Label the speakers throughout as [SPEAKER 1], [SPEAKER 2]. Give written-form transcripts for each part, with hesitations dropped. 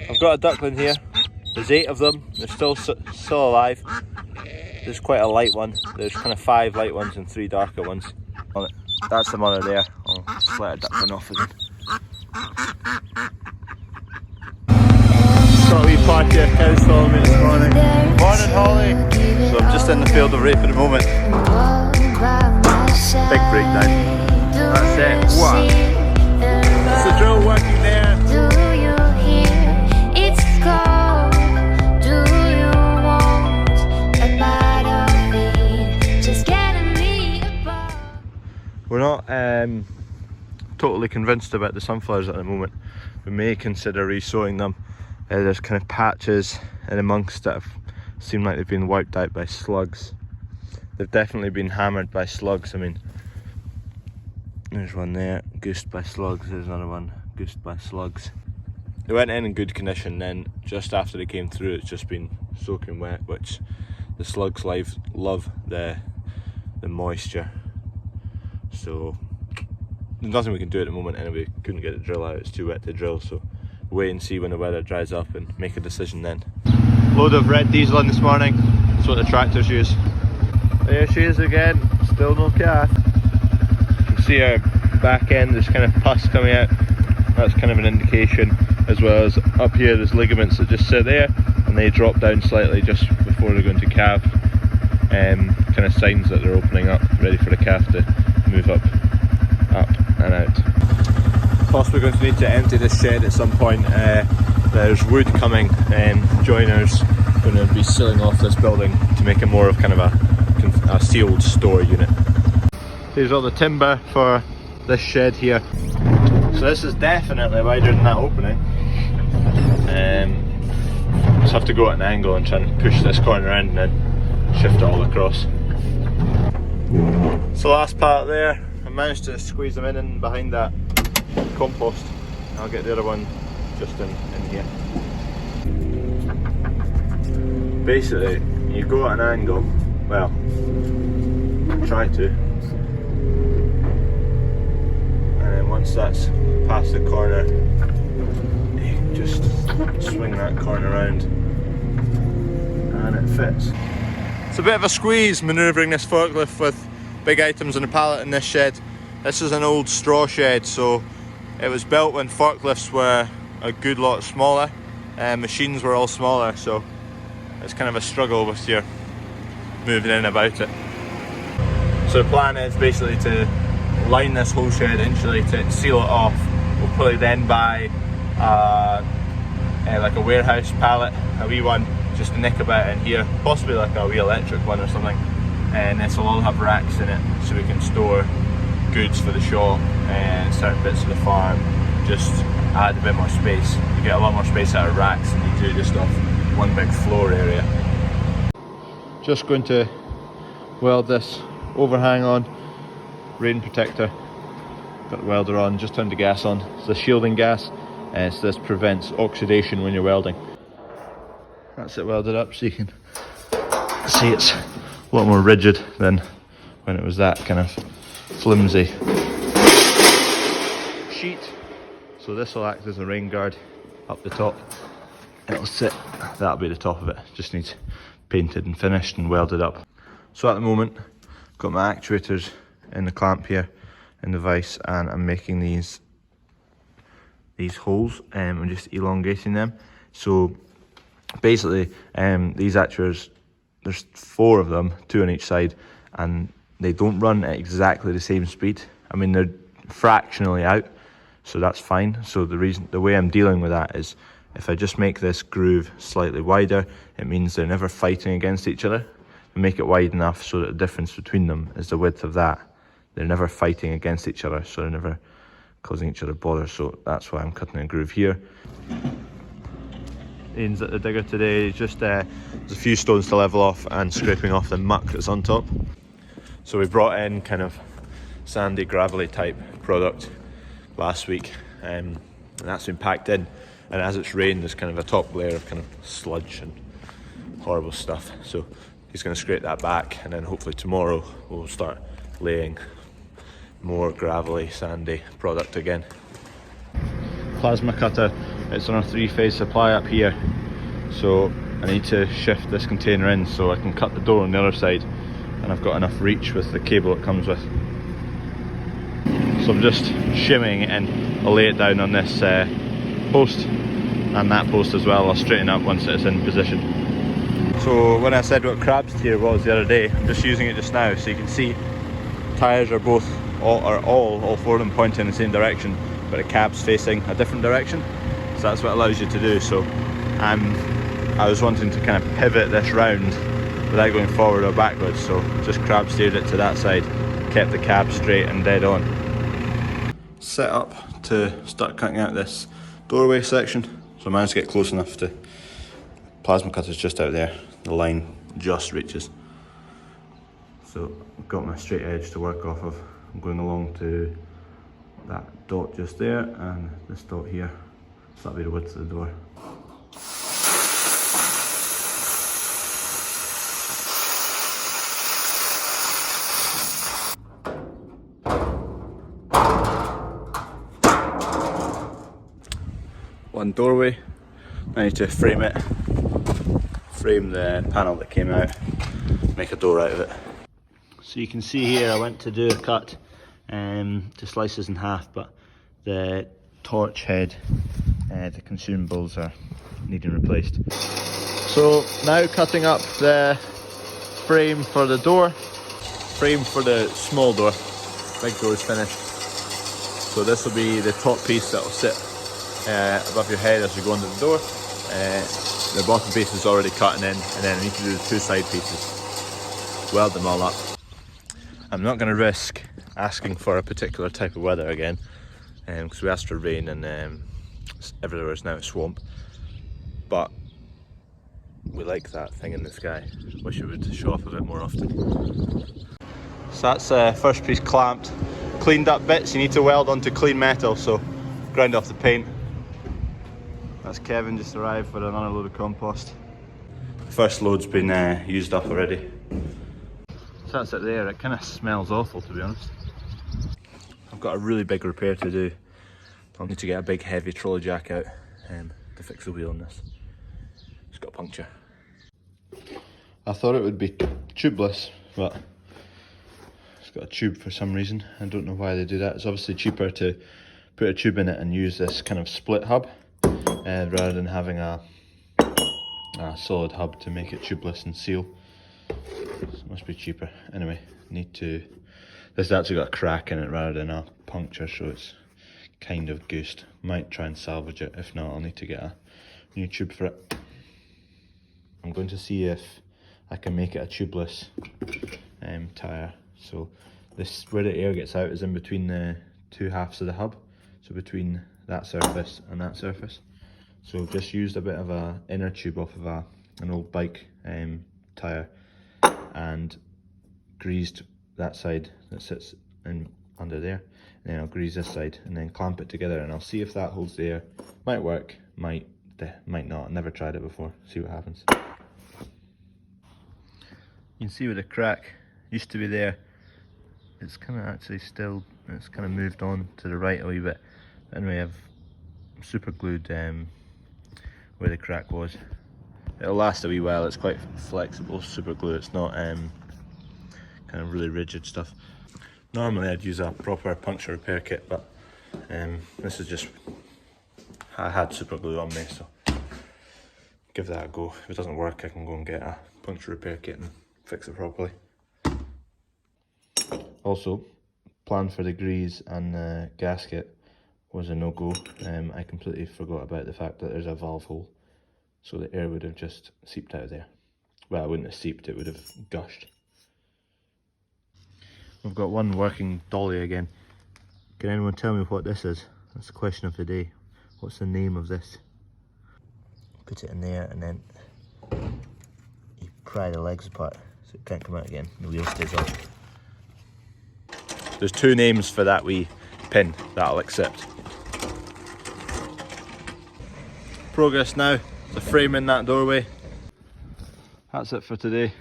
[SPEAKER 1] I've got a duckling here. There's 8 of them. They're still alive. There's quite a light one. There's kind of 5 light ones and 3 darker ones. That's the mother there. I'll just let a duckling off again. Got a wee party of cows following me this morning. Morning, Holly. So I'm just in the field of rape at the moment. Big breakdown. That's it. Wow. That's the drill working there. We're not totally convinced about the sunflowers at the moment. We may consider re-sowing them. There's kind of patches in amongst that have seemed like they've been wiped out by slugs. They've definitely been hammered by slugs. I mean, there's one there, goosed by slugs. There's another one, goosed by slugs. They went in good condition, then just after they came through it's just been soaking wet, which the slugs love the moisture. So there's nothing we can do at the moment anyway. Couldn't get the drill out, it's too wet to drill, so wait and see when the weather dries up and make a decision then. Load of red diesel in this morning. That's what the tractors use. There she is again, still no calf. You can see her back end, there's kind of pus coming out. That's kind of an indication, as well as up here there's ligaments that just sit there and they drop down slightly just before they're going to calve. Kind of signs that they're opening up, ready for the calf to move up and out. Possibly going to need to empty this shed at some point. There's wood coming and joiners going to be sealing off this building to make it more of kind of a sealed store unit. Here's all the timber for this shed here. So this is definitely wider than that opening. Just have to go at an angle and try and push this corner in and then shift it all across. So last part there, I managed to squeeze them in behind that compost. I'll get the other one just in here. Basically, you go at an angle, well, try to, and then once that's past the corner, you can just swing that corner around and it fits. It's a bit of a squeeze manoeuvring this forklift with big items on the pallet in this shed. This is an old straw shed, so it was built when forklifts were a good lot smaller and machines were all smaller, so it's kind of a struggle with your moving in about it. So the plan is basically to line this whole shed, insulate it, seal it off. We'll probably then buy like a warehouse pallet, a wee one, just to nick about in here, possibly like a wee electric one or something, and this will all have racks in it so we can store goods for the shop and certain bits of the farm. Just add a bit more space. You get a lot more space out of racks than you do just off one big floor area. Just going to weld this overhang on, rain protector. Got the welder on, just turned the gas on. It's the shielding gas, and so this prevents oxidation when you're welding. That's it welded up, so you can see it's a lot more rigid than when it was that kind of flimsy sheet. So this will act as a rain guard up the top. It'll sit, that'll be the top of it. Just needs painted and finished and welded up. So at the moment, got my actuators in the clamp here in the vise, and I'm making these holes. I'm just elongating them. So basically, these actuators, there's 4 of them, 2 on each side, and they don't run at exactly the same speed. I mean, they're fractionally out, so that's fine. So the way I'm dealing with that is, if I just make this groove slightly wider, it means they're never fighting against each other. I make it wide enough so that the difference between them is the width of that. They're never fighting against each other, so they're never causing each other bother. So that's why I'm cutting a groove here. Ian's at the digger today. Just there's a few stones to level off and scraping off the muck that's on top. So we brought in kind of sandy, gravelly type product last week, and that's been packed in. And as it's rained, there's kind of a top layer of kind of sludge and horrible stuff. So he's going to scrape that back, and then hopefully tomorrow we'll start laying more gravelly, sandy product again. Plasma cutter It's on a 3-phase supply up here, so I need to shift this container in so I can cut the door on the other side, and I've got enough reach with the cable it comes with. So I'm just shimmying it in. I'll lay it down on this post and that post as well. I'll straighten up once it's in position. So when I said what crab steer was the other day, I'm just using it just now, so you can see tyres are all four of them pointing in the same direction, but the cab's facing a different direction. So that's what allows you to do. So I was wanting to kind of pivot this round without going forward or backwards, so just crab steered it to that side, kept the cab straight and dead on. Set up to start cutting out this doorway section, so I managed to get close enough to, plasma cutter's just out there, the line just reaches. So I've got my straight edge to work off of. I'm going along to that dot just there and this dot here, so that'll be the width of the door. One doorway, I need to frame it, frame the panel that came out, make a door out of it. So you can see here I went to do a cut to slice this in half, but the torch head, the consumables are needing replaced. So now cutting up the frame for the door, frame for the small door, big door is finished. So this will be the top piece that will sit above your head as you go under the door. The bottom piece is already cutting in, and then I need to do the 2 side pieces, weld them all up. I'm not going to risk asking for a particular type of weather again, because we asked for rain and everywhere is now a swamp, but we like that thing in the sky. Wish it would show up a bit more often. So that's first piece clamped. Cleaned up bits you need to weld onto clean metal, so ground off the paint. That's Kevin just arrived for another load of compost. The first load's been used up already. So that's it there. It kind of smells awful, to be honest. I've got a really big repair to do. I'll need to get a big heavy trolley jack out to fix the wheel on this. It's got a puncture. I thought it would be tubeless, but it's got a tube for some reason. I don't know why they do that. It's obviously cheaper to put a tube in it and use this kind of split hub rather than having a solid hub to make it tubeless and seal. So it must be cheaper. Anyway, this has actually got a crack in it rather than a puncture, so it's kind of goosed. Might try and salvage it. If not, I'll need to get a new tube for it. I'm going to see if I can make it a tubeless tyre. So this, where the air gets out, is in between the 2 halves of the hub, so between that surface and that surface. So I've just used a bit of a inner tube off of an old bike tyre and greased that side that sits in under there, and then I'll grease this side and then clamp it together, and I'll see if that holds the air. Might work, might not. I've never tried it before. See what happens. You can see where the crack used to be there. It's kind of actually still, it's kind of moved on to the right a wee bit. Anyway, I've super glued where the crack was. It'll last a wee while. It's quite flexible super glue. It's not kind of really rigid stuff. Normally I'd use a proper puncture repair kit, but this is just, I had super glue on me, so give that a go. If it doesn't work, I can go and get a puncture repair kit and fix it properly. Also, plan for the grease and the gasket was a no-go. I completely forgot about the fact that there's a valve hole, so the air would have just seeped out of there. Well, it wouldn't have seeped, it would have gushed. We've got one working dolly again. Can anyone tell me what this is? That's the question of the day. What's the name of this? Put it in there and then you pry the legs apart so it can't come out again. The wheel stays on. There's 2 names for that wee pin that I'll accept. Progress now, the frame in that doorway. That's it for today.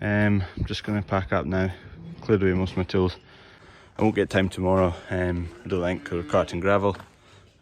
[SPEAKER 1] I'm just going to pack up now, cleared away most of my tools. I won't get time tomorrow, I don't think, because we're carting gravel.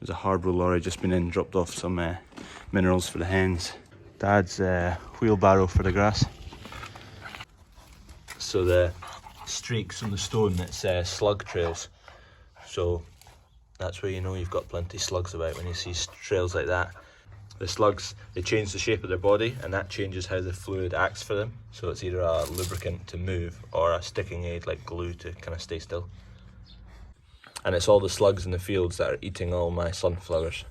[SPEAKER 1] There's a hardware lorry just been in, dropped off some minerals for the hens. Dad's wheelbarrow for the grass. So the streaks on the stone, it's slug trails. So that's where you know you've got plenty of slugs about, when you see trails like that. The slugs, they change the shape of their body, and that changes how the fluid acts for them. So it's either a lubricant to move or a sticking aid like glue to kind of stay still. And it's all the slugs in the fields that are eating all my sunflowers.